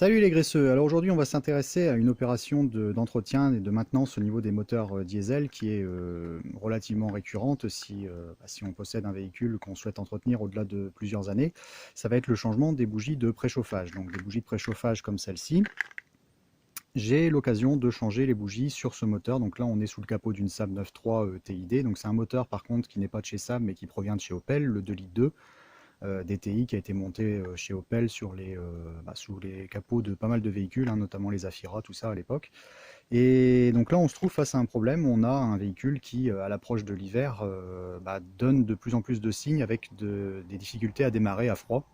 Salut les graisseux, alors aujourd'hui on va s'intéresser à une opération d'entretien et de maintenance au niveau des moteurs diesel qui est relativement récurrente si on possède un véhicule qu'on souhaite entretenir au-delà de plusieurs années. Ça va être le changement des bougies de préchauffage. Donc des bougies de préchauffage comme celle-ci. J'ai l'occasion de changer les bougies sur ce moteur. Donc là on est sous le capot d'une Saab 9.3 TID. Donc c'est un moteur par contre qui n'est pas de chez Saab mais qui provient de chez Opel, le 2 litres 2. DTI qui a été monté chez Opel sous les capots de pas mal de véhicules, hein, notamment les Afira, tout ça à l'époque. Et donc là, on se trouve face à un problème. On a un véhicule qui, à l'approche de l'hiver, donne de plus en plus de signes avec des difficultés à démarrer à froid.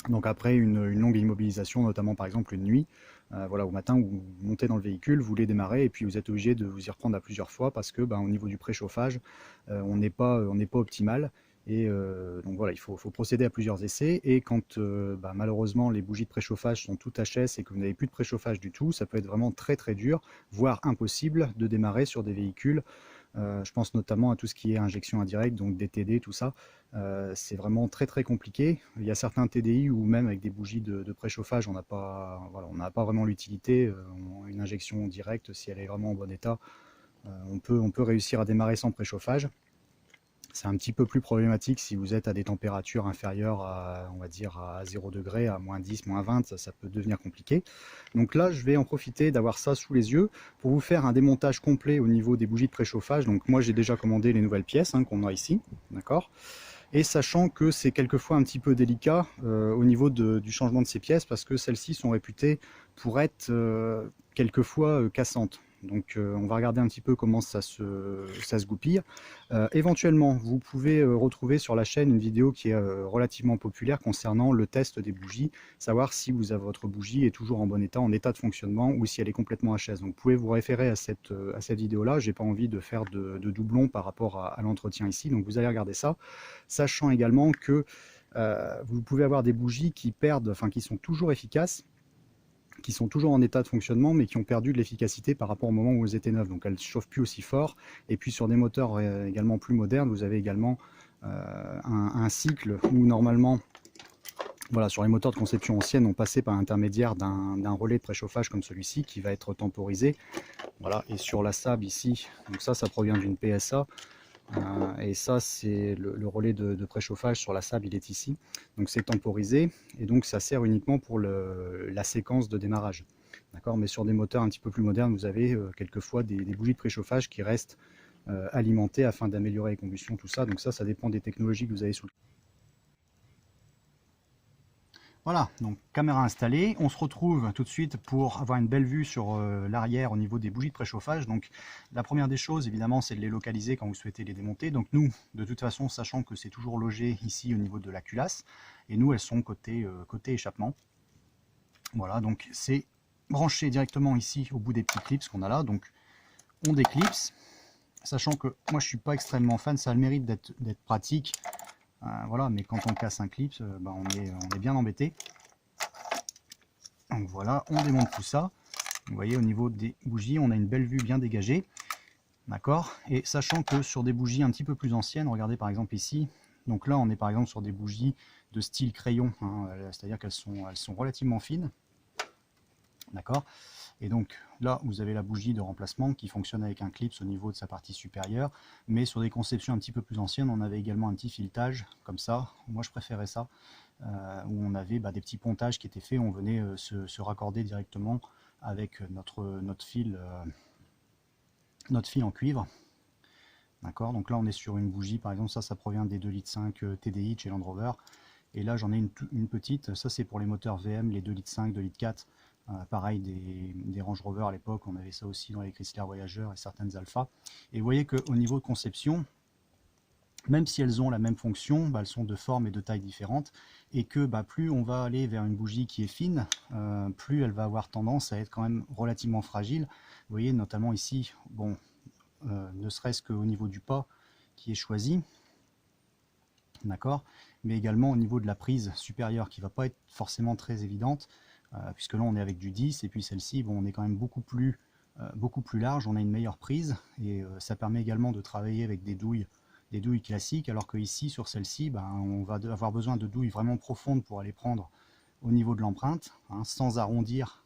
Donc après une longue immobilisation, notamment par exemple une nuit, voilà, au matin où vous montez dans le véhicule, vous voulez démarrer et puis vous êtes obligé de vous y reprendre à plusieurs fois parce que au niveau du préchauffage, on n'est pas optimal. Et donc voilà, faut procéder à plusieurs essais. Et quand malheureusement les bougies de préchauffage sont toutes HS et que vous n'avez plus de préchauffage du tout, ça peut être vraiment très très dur, voire impossible de démarrer sur des véhicules. Je pense notamment à tout ce qui est injection indirecte, donc des TD, tout ça. C'est vraiment très très compliqué. Il y a certains TDI où même avec des bougies de préchauffage, on n'a pas, voilà, vraiment l'utilité. Une injection directe, si elle est vraiment en bon état, on peut réussir à démarrer sans préchauffage. C'est un petit peu plus problématique si vous êtes à des températures inférieures à, on va dire, à 0 degré, à moins 10, moins 20, ça peut devenir compliqué. Donc là, je vais en profiter d'avoir ça sous les yeux pour vous faire un démontage complet au niveau des bougies de préchauffage. Donc moi, j'ai déjà commandé les nouvelles pièces qu'on a ici, d'accord. Et sachant que c'est quelquefois un petit peu délicat au niveau du changement de ces pièces parce que celles-ci sont réputées pour être quelquefois cassantes. Donc on va regarder un petit peu comment ça se goupille. Éventuellement, vous pouvez retrouver sur la chaîne une vidéo qui est relativement populaire concernant le test des bougies, savoir si votre bougie est toujours en bon état, en état de fonctionnement, ou si elle est complètement HS. Donc vous pouvez vous référer à cette vidéo-là. J'ai pas envie de faire de doublons par rapport à l'entretien ici, donc vous allez regarder ça, sachant également que vous pouvez avoir des bougies qui perdent, enfin qui sont toujours efficaces, qui sont toujours en état de fonctionnement mais qui ont perdu de l'efficacité par rapport au moment où elles étaient neuves, donc elles ne chauffent plus aussi fort. Et puis sur des moteurs également plus modernes, vous avez également un cycle où normalement, voilà, sur les moteurs de conception ancienne, on passait par l'intermédiaire d'un relais de préchauffage comme celui-ci qui va être temporisé. Voilà, et sur la Saab ici, donc ça provient d'une PSA. Et ça, c'est le relais de préchauffage sur la Saab, il est ici. Donc c'est temporisé et donc ça sert uniquement pour la séquence de démarrage. D'accord, mais sur des moteurs un petit peu plus modernes, vous avez quelquefois des bougies de préchauffage qui restent alimentées afin d'améliorer les combustions, tout ça. Donc ça dépend des technologies que vous avez sous le. Voilà, donc caméra installée. On se retrouve tout de suite pour avoir une belle vue sur l'arrière au niveau des bougies de préchauffage. Donc la première des choses, évidemment, c'est de les localiser quand vous souhaitez les démonter. Donc nous, de toute façon, sachant que c'est toujours logé ici au niveau de la culasse, et nous, elles sont côté échappement. Voilà, donc c'est branché directement ici au bout des petits clips qu'on a là. Donc on déclipse, sachant que moi je suis pas extrêmement fan, ça a le mérite d'être pratique. Voilà, mais quand on casse un clip, on est bien embêté. Donc voilà, on démonte tout ça. Vous voyez, au niveau des bougies, on a une belle vue bien dégagée. D'accord. Et sachant que sur des bougies un petit peu plus anciennes, regardez par exemple ici, donc là on est par exemple sur des bougies de style crayon, hein, c'est-à-dire qu'elles sont relativement fines. D'accord. Et donc là, vous avez la bougie de remplacement qui fonctionne avec un clip au niveau de sa partie supérieure. Mais sur des conceptions un petit peu plus anciennes, on avait également un petit filetage comme ça. Moi, je préférais ça, où on avait des petits pontages qui étaient faits. On venait se raccorder directement avec notre fil en cuivre. D'accord. Donc là, on est sur une bougie, par exemple, ça provient des 2,5 litres TDI chez Land Rover. Et là, j'en ai une petite. Ça, c'est pour les moteurs VM, les 2,5 litres, 2,4 litres. Pareil des Range Rover à l'époque, on avait ça aussi dans les Chrysler Voyager et certaines Alpha. Et vous voyez qu'au niveau de conception, même si elles ont la même fonction, elles sont de forme et de taille différentes, et que plus on va aller vers une bougie qui est fine, plus elle va avoir tendance à être quand même relativement fragile. Vous voyez notamment ici, bon, ne serait-ce qu'au niveau du pas qui est choisi, d'accord, mais également au niveau de la prise supérieure qui ne va pas être forcément très évidente, puisque là on est avec du 10 et puis celle-ci, bon, on est quand même beaucoup plus large, on a une meilleure prise et ça permet également de travailler avec des douilles classiques, alors que ici sur celle-ci, on va avoir besoin de douilles vraiment profondes pour aller prendre au niveau de l'empreinte, hein, sans arrondir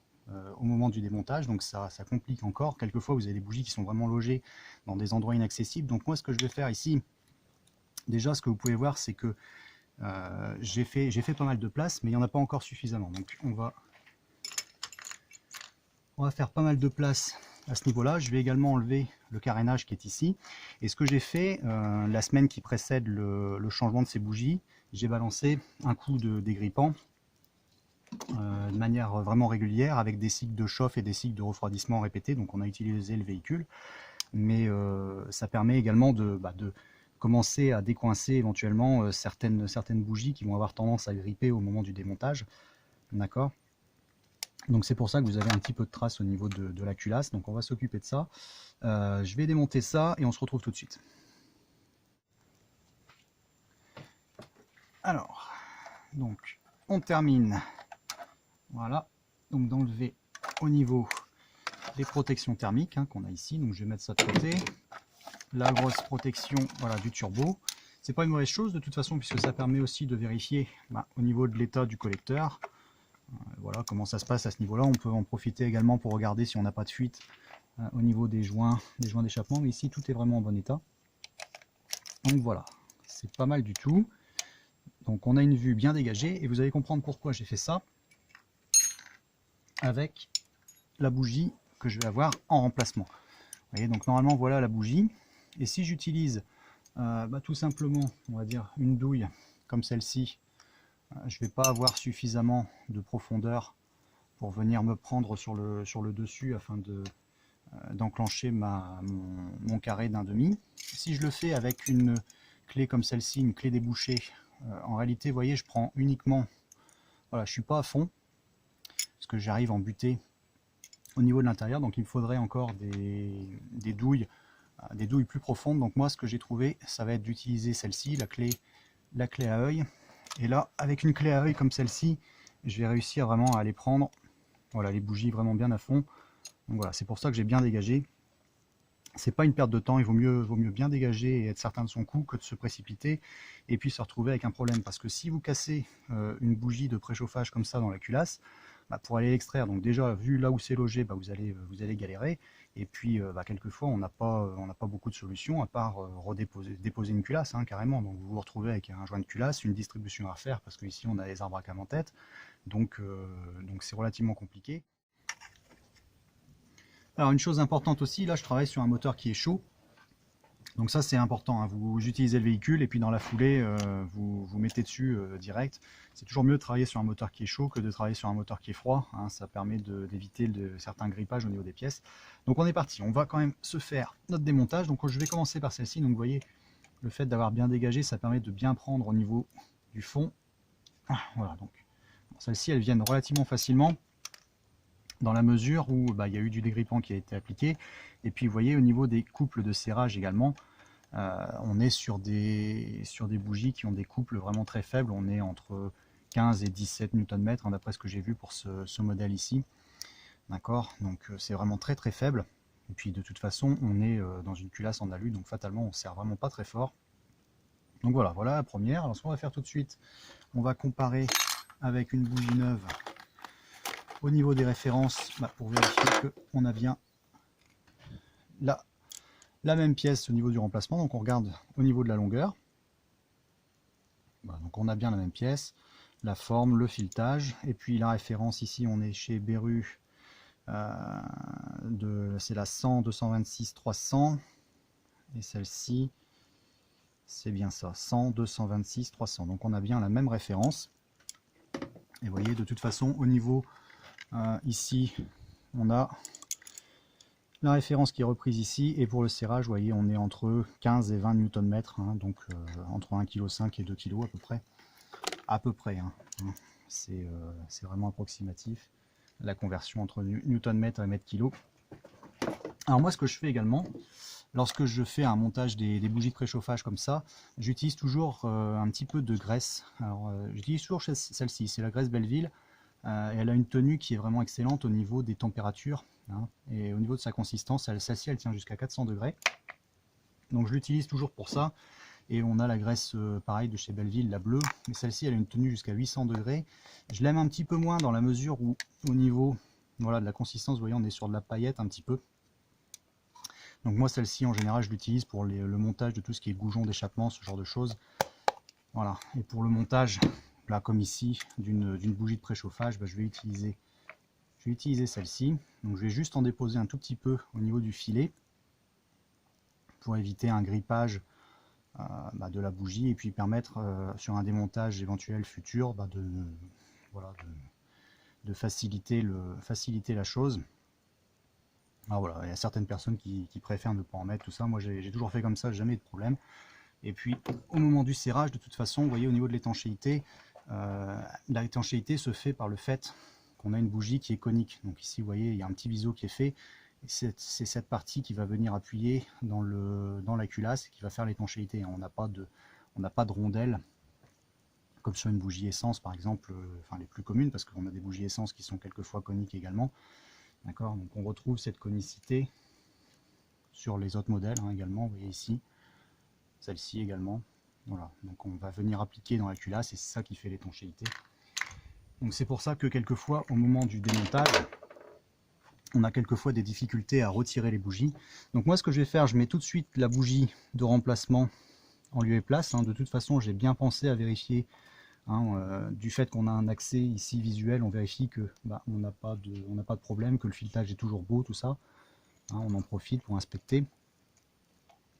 au moment du démontage, donc ça complique encore. Quelquefois vous avez des bougies qui sont vraiment logées dans des endroits inaccessibles. Donc moi ce que je vais faire ici, déjà ce que vous pouvez voir, c'est que j'ai fait pas mal de place, mais il n'y en a pas encore suffisamment. Donc on va faire pas mal de place à ce niveau-là. Je vais également enlever le carénage qui est ici. Et ce que j'ai fait, la semaine qui précède le changement de ces bougies, j'ai balancé un coup de dégrippant de manière vraiment régulière, avec des cycles de chauffe et des cycles de refroidissement répétés. Donc on a utilisé le véhicule, mais ça permet également de commencer à décoincer éventuellement certaines bougies qui vont avoir tendance à gripper au moment du démontage. D'accord ? Donc c'est pour ça que vous avez un petit peu de traces au niveau de la culasse. Donc on va s'occuper de ça. Je vais démonter ça et on se retrouve tout de suite. Alors, donc on termine. Voilà, donc d'enlever au niveau des protections thermiques hein, qu'on a ici. Donc je vais mettre ça de côté. La grosse protection, voilà, du turbo. C'est pas une mauvaise chose de toute façon, puisque ça permet aussi de vérifier au niveau de l'état du collecteur. Voilà comment ça se passe à ce niveau-là. On peut en profiter également pour regarder si on n'a pas de fuite au niveau des joints d'échappement. Mais ici, tout est vraiment en bon état. Donc voilà, c'est pas mal du tout. Donc on a une vue bien dégagée et vous allez comprendre pourquoi j'ai fait ça avec la bougie que je vais avoir en remplacement. Vous voyez, donc normalement voilà la bougie. Et si j'utilise tout simplement, on va dire, une douille comme celle-ci, je ne vais pas avoir suffisamment de profondeur pour venir me prendre sur le dessus afin d'enclencher mon carré d'un demi. Si je le fais avec une clé comme celle-ci, une clé débouchée, en réalité, vous voyez, je prends uniquement, voilà, je suis pas à fond, parce que j'arrive en butée au niveau de l'intérieur, donc il me faudrait encore des douilles plus profondes. Donc moi, ce que j'ai trouvé, ça va être d'utiliser celle-ci, la clé à œil. Et là, avec une clé à œil comme celle-ci, je vais réussir vraiment à aller prendre, voilà, les bougies vraiment bien à fond. Donc voilà, c'est pour ça que j'ai bien dégagé. C'est pas une perte de temps, il vaut mieux bien dégager et être certain de son coup que de se précipiter et puis se retrouver avec un problème. Parce que si vous cassez une bougie de préchauffage comme ça dans la culasse, pour aller l'extraire, donc déjà vu là où c'est logé, vous allez galérer. Et puis quelquefois on n'a pas beaucoup de solutions à part déposer une culasse hein, carrément. Donc vous vous retrouvez avec un joint de culasse, une distribution à refaire parce qu'ici on a les arbres à cam en tête. Donc c'est relativement compliqué. Alors une chose importante aussi, là je travaille sur un moteur qui est chaud. Donc ça c'est important, hein. Vous utilisez le véhicule et puis dans la foulée vous mettez dessus direct. C'est toujours mieux de travailler sur un moteur qui est chaud que de travailler sur un moteur qui est froid, hein. Ça permet d'éviter certains grippages au niveau des pièces. Donc on est parti, on va quand même se faire notre démontage. Donc je vais commencer par celle-ci. Donc vous voyez, le fait d'avoir bien dégagé, ça permet de bien prendre au niveau du fond. Voilà, donc celles-ci elles viennent relativement facilement, dans la mesure où il y a eu du dégrippant qui a été appliqué. Et puis vous voyez au niveau des couples de serrage également, on est sur des bougies qui ont des couples vraiment très faibles. On est entre 15 et 17 Nm hein, d'après ce que j'ai vu pour ce modèle ici. D'accord, donc c'est vraiment très très faible. Et puis de toute façon on est dans une culasse en alu, donc fatalement on ne serre vraiment pas très fort. Donc voilà la première. Alors ce qu'on va faire tout de suite, on va comparer avec une bougie neuve au niveau des références pour vérifier qu'on a bien la même pièce au niveau du remplacement. Donc on regarde au niveau de la longueur. Donc on a bien la même pièce, la forme, le filetage. Et puis la référence ici, on est chez Beru, c'est la 100 226 300. Et celle-ci, c'est bien ça, 100 226 300. Donc on a bien la même référence. Et vous voyez, de toute façon, au niveau ici, on a la référence qui est reprise ici, et pour le serrage, vous voyez, on est entre 15 et 20 Nm, hein, donc entre 1,5 kg et 2 kg à peu près. Hein. C'est vraiment approximatif, la conversion entre Nm et mètre kilo. Alors moi, ce que je fais également, lorsque je fais un montage des bougies de préchauffage comme ça, j'utilise toujours un petit peu de graisse. Alors j'utilise toujours celle-ci, c'est la graisse Belleville. Et elle a une tenue qui est vraiment excellente au niveau des températures hein, et au niveau de sa consistance. Celle-ci elle tient jusqu'à 400 degrés, donc je l'utilise toujours pour ça. Et on a la graisse pareil de chez Belleville, la bleue, mais celle-ci elle a une tenue jusqu'à 800 degrés. Je l'aime un petit peu moins dans la mesure où au niveau voilà, de la consistance, vous voyez on est sur de la paillette un petit peu. Donc moi celle-ci en général je l'utilise pour le montage de tout ce qui est goujon d'échappement, ce genre de choses. Voilà, et pour le montage, là comme ici, d'une bougie de préchauffage, je vais utiliser celle-ci. Donc je vais juste en déposer un tout petit peu au niveau du filet pour éviter un grippage de la bougie et puis permettre sur un démontage éventuel futur voilà, de faciliter la chose. Alors voilà, il y a certaines personnes qui préfèrent ne pas en mettre, tout ça. Moi j'ai toujours fait comme ça, jamais de problème. Et puis au moment du serrage, de toute façon, vous voyez au niveau de l'étanchéité, l'étanchéité se fait par le fait qu'on a une bougie qui est conique. Donc ici vous voyez il y a un petit biseau qui est fait. C'est cette partie qui va venir appuyer dans la culasse et qui va faire l'étanchéité. On n'a pas de rondelle comme sur une bougie essence par exemple, enfin les plus communes, parce qu'on a des bougies essence qui sont quelquefois coniques également. D'accord, donc on retrouve cette conicité sur les autres modèles également, vous voyez ici, celle-ci également. Voilà, donc on va venir appliquer dans la culasse et c'est ça qui fait l'étanchéité. Donc c'est pour ça que quelquefois au moment du démontage, on a quelquefois des difficultés à retirer les bougies. Donc moi ce que je vais faire, je mets tout de suite la bougie de remplacement en lieu et place. De toute façon j'ai bien pensé à vérifier, du fait qu'on a un accès ici visuel, on vérifie que on n'a pas de problème, que le filetage est toujours beau, tout ça. On en profite pour inspecter.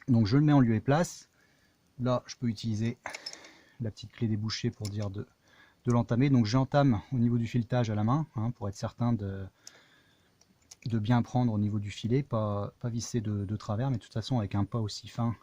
Donc je le mets en lieu et place. Là je peux utiliser la petite clé débouchée pour dire de l'entamer. Donc j'entame au niveau du filetage à la main, pour être certain de bien prendre au niveau du filet, pas visser de travers, mais de toute façon avec un pas aussi fin,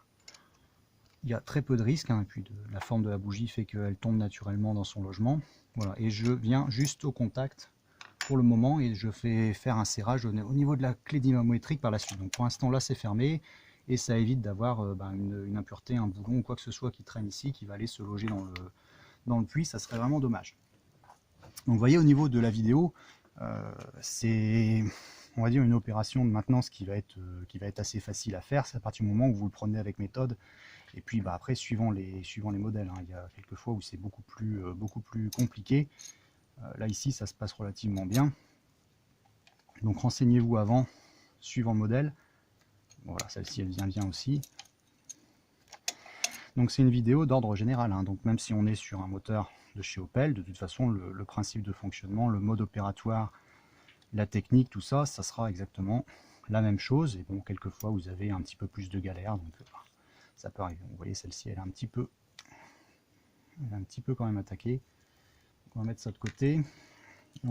il y a très peu de risques, et puis la forme de la bougie fait qu'elle tombe naturellement dans son logement. Voilà, et je viens juste au contact pour le moment et je fais faire un serrage au niveau de la clé dynamométrique par la suite. Donc pour l'instant là c'est fermé et ça évite d'avoir une impureté, un boulon ou quoi que ce soit qui traîne ici, qui va aller se loger dans le puits, ça serait vraiment dommage. Donc vous voyez au niveau de la vidéo, c'est on va dire une opération de maintenance qui va être assez facile à faire. C'est à partir du moment où vous le prenez avec méthode. Et puis après suivant les modèles, il y a quelques fois où c'est beaucoup plus compliqué. Là ici ça se passe relativement bien. Donc renseignez-vous avant, suivant le modèle. Voilà, celle-ci elle vient bien aussi. Donc c'est une vidéo d'ordre général, donc même si on est sur un moteur de chez Opel, de toute façon le principe de fonctionnement, le mode opératoire, la technique, tout ça, ça sera exactement la même chose. Et bon, quelquefois vous avez un petit peu plus de galère, donc ça peut arriver. Vous voyez, celle-ci elle est un petit peu quand même attaquée. Donc, on va mettre ça de côté. Et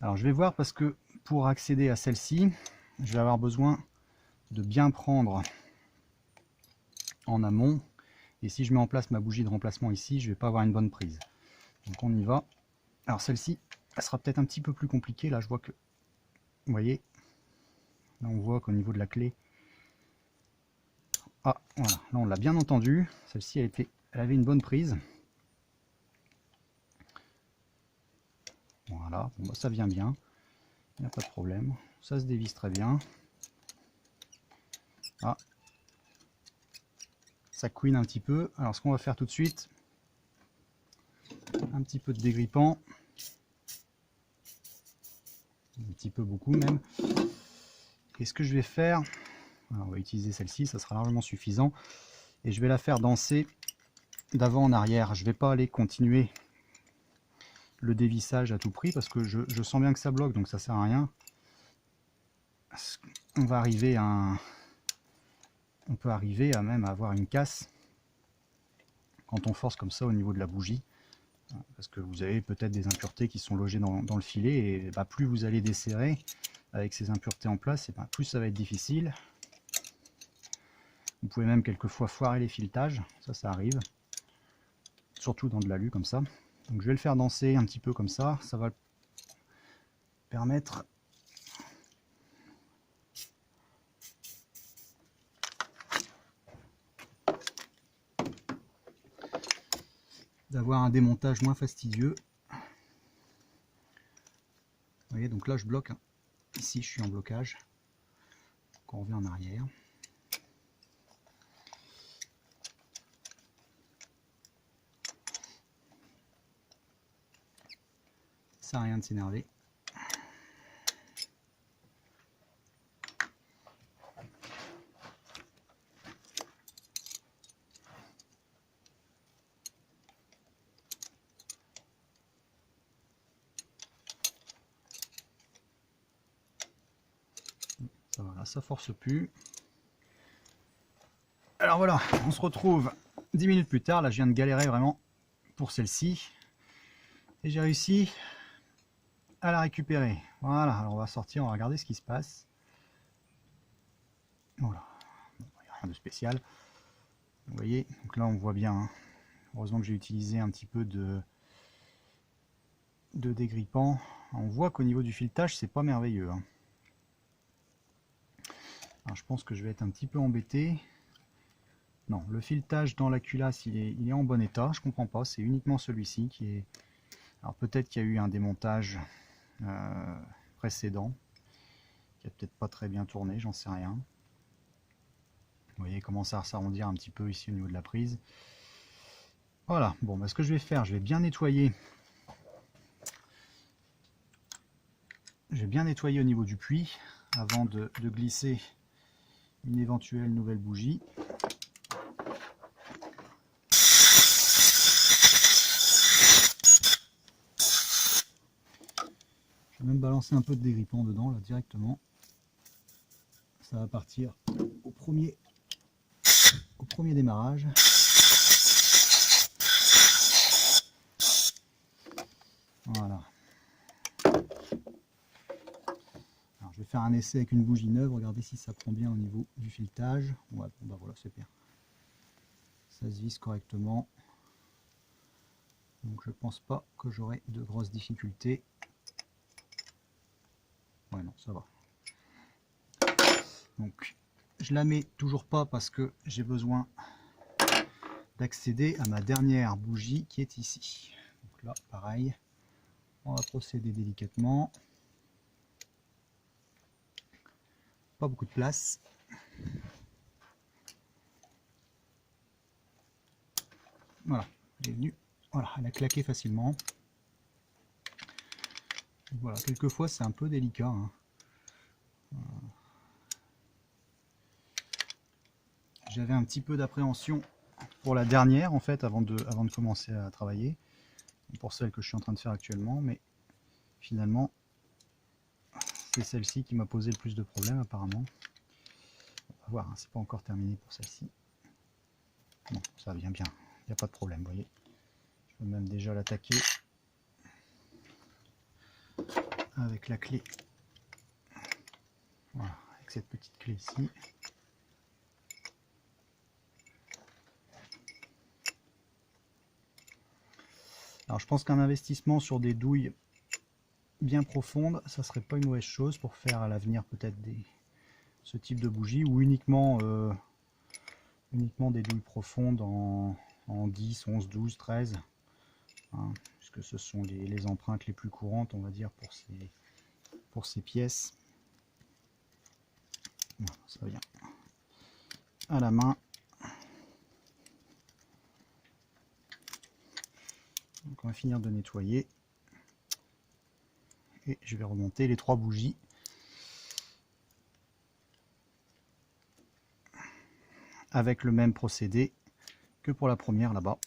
alors je vais voir, parce que pour accéder à celle-ci, je vais avoir besoin de bien prendre en amont. Et si je mets en place ma bougie de remplacement ici, je vais pas avoir une bonne prise. Donc on y va. Alors celle-ci, elle sera peut-être un petit peu plus compliquée. Là je vois que, vous voyez, là on voit qu'au niveau de la clé, voilà, là on l'a bien entendu. Celle-ci elle avait une bonne prise. Voilà, bon, ça vient bien, il n'y a pas de problème, ça se dévisse très bien. Ça couine un petit peu. Alors ce qu'on va faire tout de suite, un petit peu de dégrippant, un petit peu, beaucoup même. Et ce que je vais faire, alors on va utiliser celle-ci, ça sera largement suffisant, et je vais la faire danser d'avant en arrière. Je ne vais pas aller continuer le dévissage à tout prix parce que je sens bien que ça bloque, donc ça sert à rien. On va arriver on peut arriver à même avoir une casse quand on force comme ça au niveau de la bougie, parce que vous avez peut-être des impuretés qui sont logées dans le filet, et plus vous allez desserrer avec ces impuretés en place, et plus ça va être difficile. Vous pouvez même quelquefois foirer les filetages, ça arrive, surtout dans de l'alu comme ça. Donc je vais le faire danser un petit peu comme ça va permettre d'avoir un démontage moins fastidieux. Vous voyez, donc là je bloque, ici je suis en blocage, donc on revient en arrière. sert à rien de s'énerver. Ça va, là, ça force plus. Alors voilà, on se retrouve 10 minutes plus tard. Là, je viens de galérer vraiment pour celle-ci. Et j'ai réussi à la récupérer. Voilà, alors on va sortir, on va regarder ce qui se passe. Voilà, il n'y a rien de spécial. Vous voyez, donc là on voit bien. Hein. Heureusement que j'ai utilisé un petit peu de dégrippant. On voit qu'au niveau du filetage, c'est pas merveilleux. Hein. Alors, je pense que je vais être un petit peu embêté. Non, le filetage dans la culasse, il est en bon état. Je comprends pas, c'est uniquement celui-ci qui est... Alors peut-être qu'il y a eu un démontage précédent qui a peut-être pas très bien tourné, j'en sais rien. Vous voyez, il commence à s'arrondir un petit peu ici au niveau de la prise. Voilà, bon, bah, ce que je vais faire, je vais bien nettoyer. Je vais bien nettoyer au niveau du puits avant de glisser une éventuelle nouvelle bougie. Je vais même balancer un peu de dégrippant dedans là directement. Ça va partir au premier démarrage. Voilà. Alors, je vais faire un essai avec une bougie neuve, regardez si ça prend bien au niveau du filetage. Ouais, bon, bah voilà, c'est bien. Ça se visse correctement. Donc je pense pas que j'aurai de grosses difficultés. Ouais, non, ça va. Donc je la mets toujours pas parce que j'ai besoin d'accéder à ma dernière bougie qui est ici. Donc là, pareil, on va procéder délicatement. Pas beaucoup de place. Voilà, elle est venue. Voilà, elle a claqué facilement. Voilà, quelquefois c'est un peu délicat. Hein. J'avais un petit peu d'appréhension pour la dernière en fait avant de commencer à travailler. Pour celle que je suis en train de faire actuellement, mais finalement c'est celle-ci qui m'a posé le plus de problèmes apparemment. On va voir, hein, c'est pas encore terminé pour celle-ci. Bon, ça vient bien, il n'y a pas de problème, vous voyez. Je peux même déjà l'attaquer avec la clé. Voilà, avec cette petite clé ici. Alors je pense qu'un investissement sur des douilles bien profondes, ça serait pas une mauvaise chose pour faire à l'avenir peut-être ce type de bougie, ou uniquement des douilles profondes en 10, 11, 12, 13, hein, puisque ce sont les empreintes les plus courantes, on va dire, pour ces pièces. Voilà, ça vient à la main. Donc on va finir de nettoyer. Et je vais remonter les 3 bougies. Avec le même procédé que pour la première là-bas.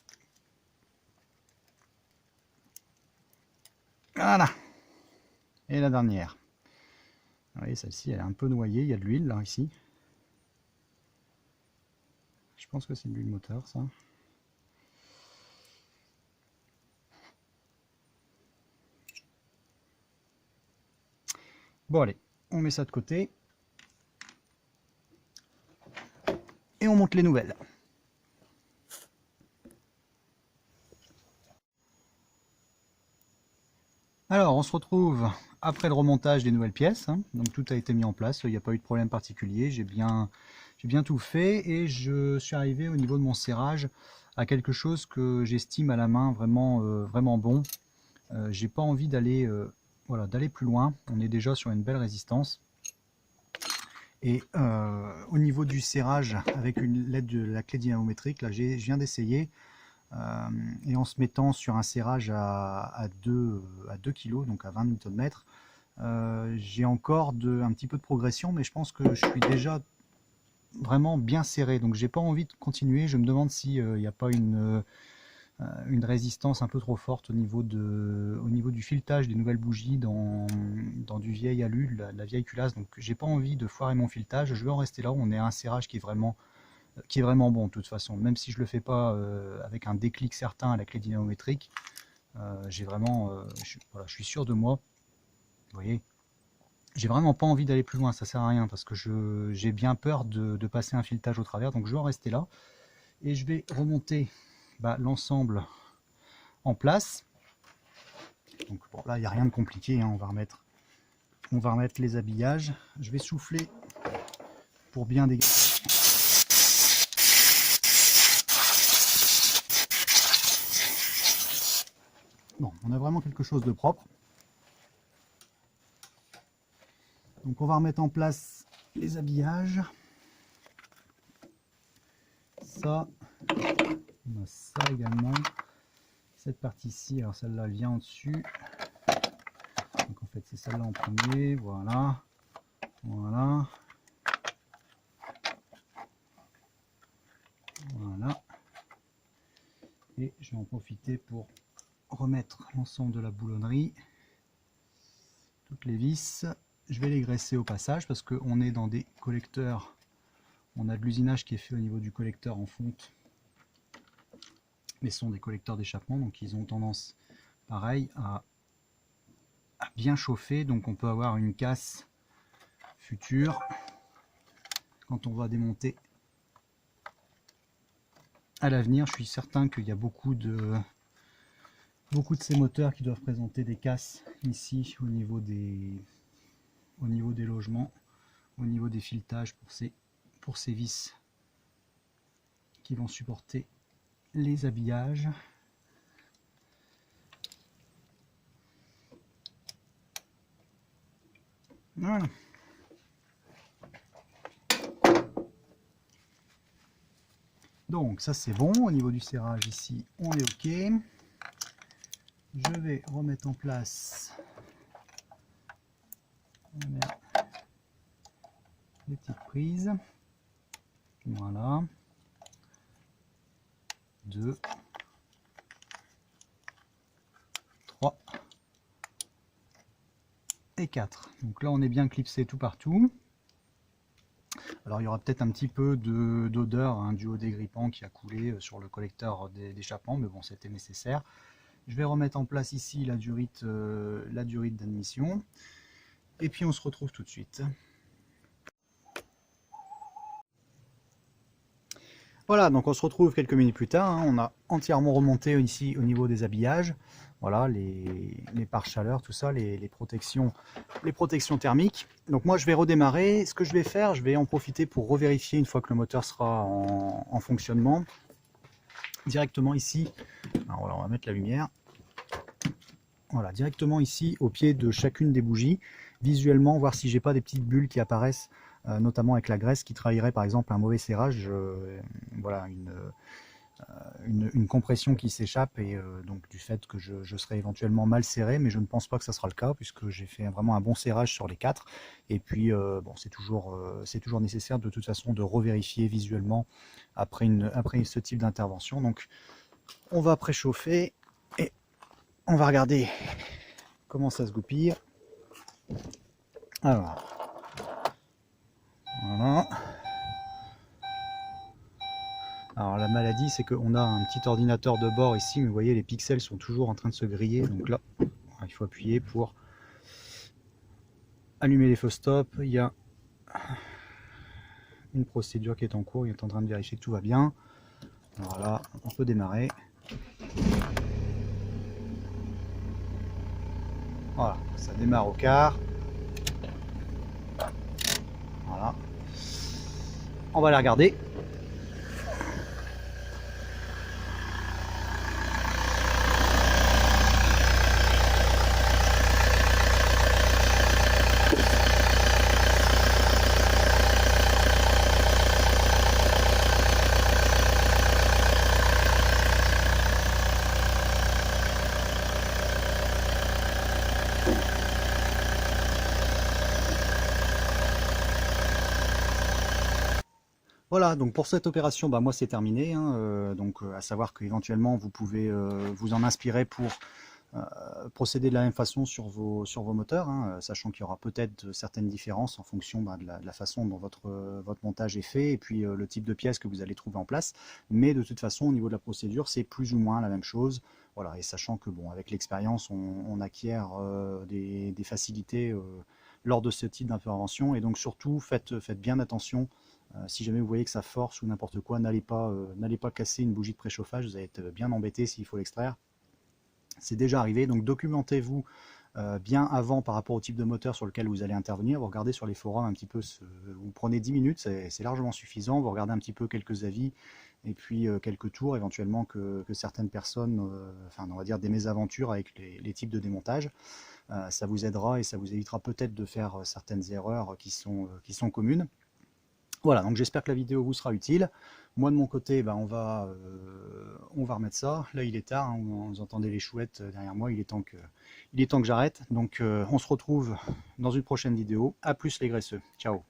Voilà. Et la dernière. Vous voyez, celle-ci elle est un peu noyée, il y a de l'huile là ici. Je pense que c'est de l'huile moteur ça. Bon allez, on met ça de côté. Et on monte les nouvelles. Alors on se retrouve après le remontage des nouvelles pièces. Hein. Donc tout a été mis en place, il n'y a pas eu de problème particulier. J'ai bien tout fait et je suis arrivé au niveau de mon serrage à quelque chose que j'estime à la main vraiment bon. J'ai pas envie d'aller voilà, d'aller plus loin. On est déjà sur une belle résistance. Et au niveau du serrage avec l'aide de la clé dynamométrique, là je viens d'essayer. et en se mettant sur un serrage à 2 kg, donc à 20 Nm, j'ai encore un petit peu de progression, mais je pense que je suis déjà vraiment bien serré, donc j'ai pas envie de continuer. Je me demande s'il n'y a pas une résistance un peu trop forte au niveau du filetage des nouvelles bougies dans du vieil alu, la vieille culasse. Donc j'ai pas envie de foirer mon filetage, je vais en rester là. On est à un serrage qui est vraiment bon de toute façon, même si je le fais pas avec un déclic certain à la clé dynamométrique. J'ai vraiment, voilà, je suis sûr de moi. Vous voyez, j'ai vraiment pas envie d'aller plus loin, ça sert à rien parce que j'ai bien peur de passer un filetage au travers, donc je vais en rester là et je vais remonter l'ensemble en place. Donc bon, là il n'y a rien de compliqué, hein. On va remettre les habillages. Je vais souffler pour bien dégager. Bon, on a vraiment quelque chose de propre. Donc on va remettre en place les habillages. Ça, on a ça également. Cette partie-ci, alors celle-là elle vient en dessus. Donc en fait c'est celle-là en premier, voilà. Voilà. Voilà. Et je vais en profiter pour remettre l'ensemble de la boulonnerie. Toutes les vis. Je vais les graisser au passage parce qu'on est dans des collecteurs. On a de l'usinage qui est fait au niveau du collecteur en fonte. Mais ce sont des collecteurs d'échappement, donc ils ont tendance, pareil, à bien chauffer. Donc on peut avoir une casse future quand on va démonter à l'avenir. Je suis certain qu'il y a beaucoup de ces moteurs qui doivent présenter des casses ici au niveau des logements, au niveau des filetages pour ces vis qui vont supporter les habillages. Voilà. Donc ça c'est bon. Au niveau du serrage ici on est ok. Je vais remettre en place les petites prises. Voilà. 2, 3 et 4. Donc là on est bien clipsé tout partout. Alors il y aura peut-être un petit peu d'odeur hein, du haut dégrippant qui a coulé sur le collecteur d'échappement, mais bon c'était nécessaire. Je vais remettre en place ici la durite d'admission. Et puis on se retrouve tout de suite. Voilà, donc on se retrouve quelques minutes plus tard. Hein. On a entièrement remonté ici au niveau des habillages. Voilà, les pare-chaleur, tout ça, les protections thermiques. Donc moi je vais redémarrer. Ce que je vais faire, je vais en profiter pour revérifier une fois que le moteur sera en fonctionnement. Directement ici, alors voilà, on va mettre la lumière. Voilà, directement ici au pied de chacune des bougies, visuellement voir si j'ai pas des petites bulles qui apparaissent, notamment avec la graisse qui trahirait par exemple un mauvais serrage, voilà, une compression qui s'échappe et donc du fait que je serai éventuellement mal serré, mais je ne pense pas que ça sera le cas puisque j'ai fait vraiment un bon serrage sur les 4. Et puis bon, c'est toujours nécessaire de toute façon de revérifier visuellement après ce type d'intervention. Donc on va préchauffer et on va regarder comment ça se goupille. Alors, voilà. Alors la maladie c'est qu'on a un petit ordinateur de bord ici, mais vous voyez les pixels sont toujours en train de se griller, donc là il faut appuyer pour allumer les feux stop. Il y a une procédure qui est en cours, il est en train de vérifier que tout va bien. Voilà, on peut démarrer. Voilà, ça démarre au quart. Voilà. On va la regarder. Voilà, donc pour cette opération, bah, moi c'est terminé, hein, à savoir qu'éventuellement vous pouvez vous en inspirer pour procéder de la même façon sur vos moteurs, hein, sachant qu'il y aura peut-être certaines différences en fonction bah, de la façon dont votre montage est fait et puis le type de pièces que vous allez trouver en place. Mais de toute façon, au niveau de la procédure, c'est plus ou moins la même chose. Voilà, et sachant que bon, avec l'expérience, on acquiert des facilités lors de ce type d'intervention. Et donc surtout, faites bien attention. Si jamais vous voyez que ça force ou n'importe quoi, n'allez pas casser une bougie de préchauffage, vous allez être bien embêté s'il faut l'extraire. C'est déjà arrivé, donc documentez-vous bien avant par rapport au type de moteur sur lequel vous allez intervenir. Vous regardez sur les forums un petit peu, vous prenez 10 minutes, c'est largement suffisant. Vous regardez un petit peu quelques avis et puis quelques tours éventuellement que certaines personnes, enfin on va dire des mésaventures avec les types de démontage. Ça vous aidera et ça vous évitera peut-être de faire certaines erreurs qui sont communes. Voilà, donc j'espère que la vidéo vous sera utile. Moi de mon côté, ben, on va remettre ça. Là il est tard, hein, vous entendez les chouettes derrière moi, il est temps que j'arrête. Donc on se retrouve dans une prochaine vidéo. A plus les graisseux. Ciao.